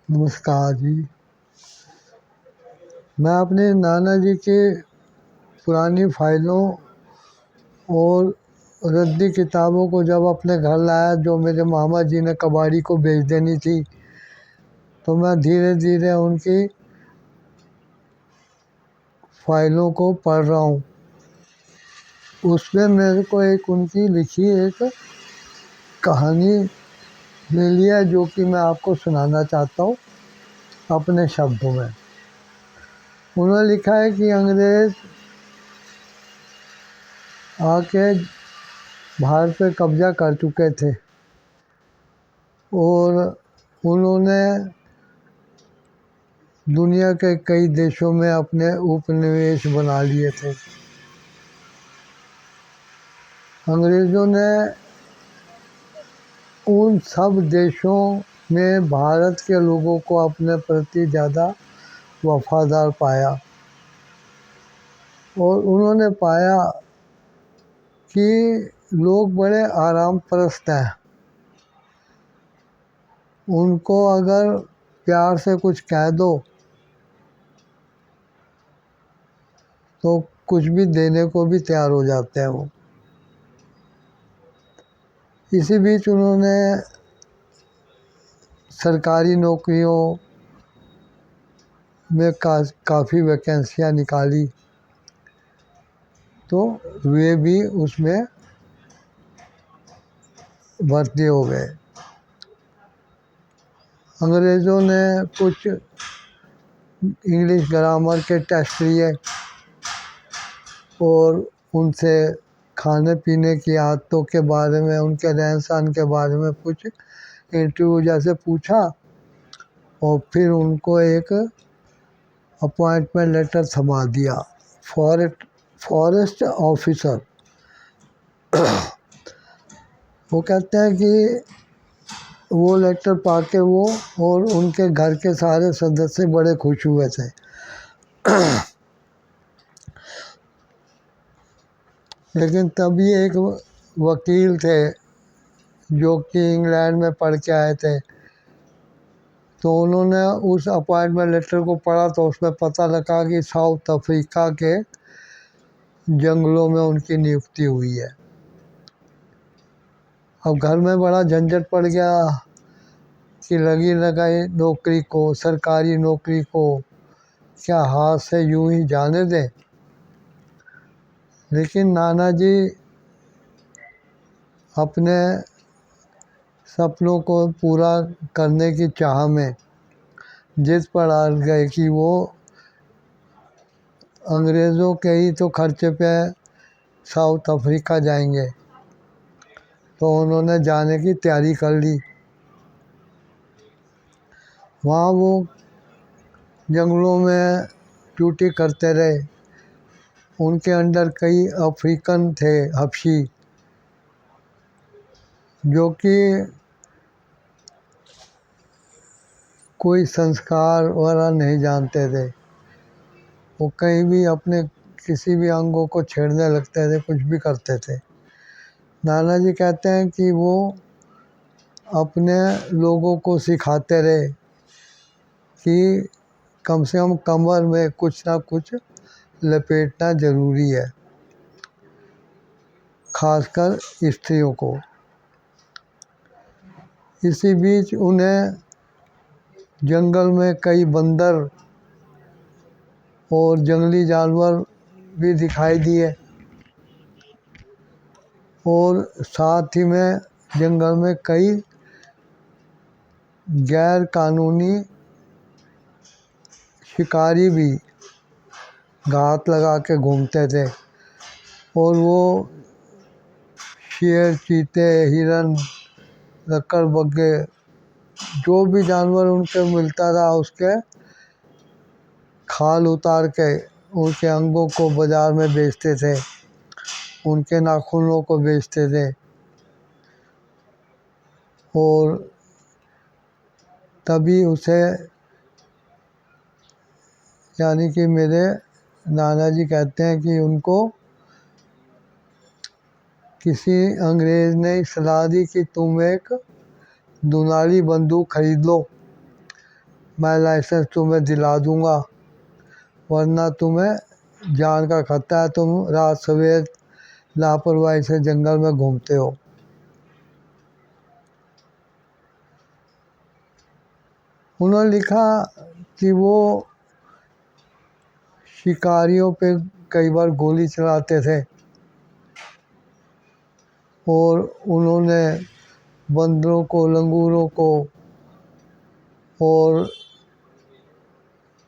नमस्कार जी। मैं अपने नाना जी के पुरानी फाइलों और रद्दी किताबों को जब अपने घर लाया, जो मेरे मामा जी ने कबाड़ी को बेच देनी थी, तो मैं धीरे धीरे उनकी फाइलों को पढ़ रहा हूँ। उसमें मेरे को एक उनकी लिखी एक कहानी मिली है, जो कि मैं आपको सुनाना चाहता हूँ अपने शब्दों में। उन्होंने लिखा है कि अंग्रेज़ आके भारत पे कब्जा कर चुके थे और उन्होंने दुनिया के कई देशों में अपने उपनिवेश बना लिए थे। अंग्रेज़ों ने उन सब देशों में भारत के लोगों को अपने प्रति ज़्यादा वफादार पाया और उन्होंने पाया कि लोग बड़े आराम परस्त हैं। उनको अगर प्यार से कुछ कह दो तो कुछ भी देने को भी तैयार हो जाते हैं वो। इसी बीच उन्होंने सरकारी नौकरियों में काफ़ी वैकेंसियाँ निकाली, तो वे भी उसमें भर्ती हो गए। अंग्रेज़ों ने कुछ इंग्लिश ग्रामर के टेस्ट लिए और उनसे खाने पीने की आदतों के बारे में, उनके रहन सहन के बारे में कुछ इंटरव्यू जैसे पूछा और फिर उनको एक अपॉइंटमेंट लेटर थमा दिया फॉरेस्ट ऑफिसर। वो कहते हैं कि वो लेटर पाके वो और उनके घर के सारे सदस्य बड़े खुश हुए थे। लेकिन तभी एक वकील थे जो कि इंग्लैंड में पढ़ के आए थे, तो उन्होंने उस अपॉइंटमेंट लेटर को पढ़ा तो उसमें पता लगा कि साउथ अफ्रीका के जंगलों में उनकी नियुक्ति हुई है। अब घर में बड़ा झंझट पड़ गया कि लगी लगाई नौकरी को, सरकारी नौकरी को क्या हाथ से यूं ही जाने दें। लेकिन नाना जी अपने सपनों को पूरा करने की चाह में जिद पर आ गए कि वो अंग्रेज़ों के ही तो खर्चे पे साउथ अफ्रीका जाएंगे, तो उन्होंने जाने की तैयारी कर ली। वहाँ वो जंगलों में ड्यूटी करते रहे। उनके अंडर कई अफ्रीकन थे, हबशी, जो कि कोई संस्कार वगैरह नहीं जानते थे। वो कहीं भी अपने किसी भी अंगों को छेड़ने लगते थे, कुछ भी करते थे। नाना जी कहते हैं कि वो अपने लोगों को सिखाते रहे कि कम से कम कमर में कुछ ना कुछ लपेटना ज़रूरी है, खासकर स्त्रियों को। इसी बीच उन्हें जंगल में कई बंदर और जंगली जानवर भी दिखाई दिए और साथ ही में जंगल में कई गैर कानूनी शिकारी भी घात लगा के घूमते थे और वो शेर, चीते, हिरन, लक्कड़बग्गे, जो भी जानवर उनके मिलता था उसके खाल उतार के उनके अंगों को बाज़ार में बेचते थे, उनके नाखूनों को बेचते थे। और तभी उसे, यानी कि मेरे नाना जी कहते हैं कि उनको किसी अंग्रेज़ ने सलाह दी कि तुम एक दुनाली बंदूक खरीद लो मैं लाइसेंस तुम्हें दिला दूंगा, वरना तुम्हें जान का खतरा है, तुम रात सवेर लापरवाही से जंगल में घूमते हो। उन्होंने लिखा कि वो शिकारियों पे कई बार गोली चलाते थे और उन्होंने बंदरों को, लंगूरों को और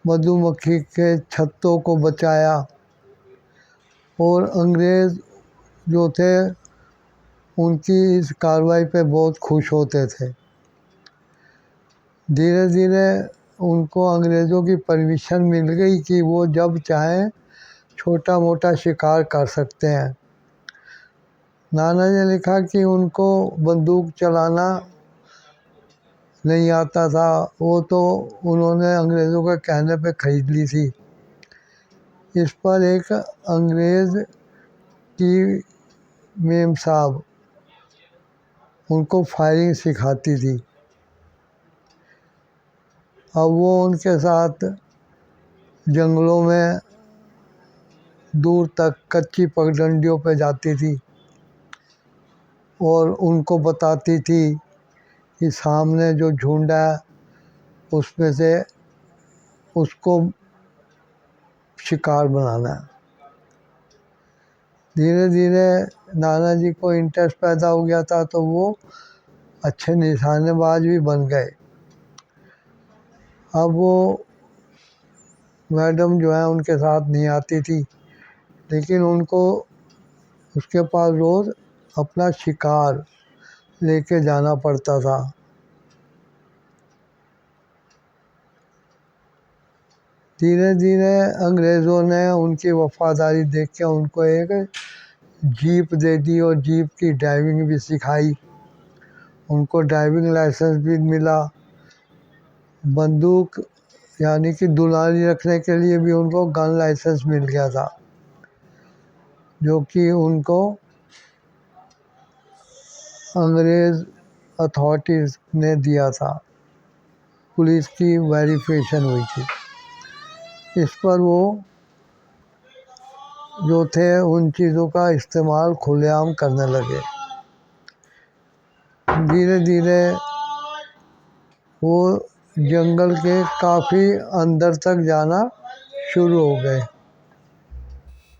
मधुमक्खी के छत्तों को बचाया। और अंग्रेज़ जो थे उनकी इस कार्रवाई पे बहुत खुश होते थे। धीरे धीरे उनको अंग्रेज़ों की परमिशन मिल गई कि वो जब चाहें छोटा मोटा शिकार कर सकते हैं। नाना ने लिखा कि उनको बंदूक चलाना नहीं आता था, वो तो उन्होंने अंग्रेज़ों के कहने पे ख़रीद ली थी। इस पर एक अंग्रेज़ की मेम साहब उनको फायरिंग सिखाती थी। अब वो उनके साथ जंगलों में दूर तक कच्ची पगडंडियों पे जाती थी और उनको बताती थी कि सामने जो झुंड है उसमें से उसको शिकार बनाना है। धीरे धीरे नाना जी को इंटरेस्ट पैदा हो गया था, तो वो अच्छे निशानेबाज भी बन गए। अब वो मैडम जो है उनके साथ नहीं आती थी, लेकिन उनको उसके पास रोज़ अपना शिकार लेके जाना पड़ता था। धीरे धीरे अंग्रेज़ों ने उनकी वफादारी देख के उनको एक जीप दे दी और जीप की ड्राइविंग भी सिखाई। उनको ड्राइविंग लाइसेंस भी मिला। बंदूक यानी कि दुलारी रखने के लिए भी उनको गन लाइसेंस मिल गया था, जो कि उनको अंग्रेज़ अथॉरिटीज़ ने दिया था। पुलिस की वेरिफिकेशन हुई थी। इस पर वो जो थे उन चीज़ों का इस्तेमाल खुलेआम करने लगे। धीरे धीरे वो जंगल के काफ़ी अंदर तक जाना शुरू हो गए।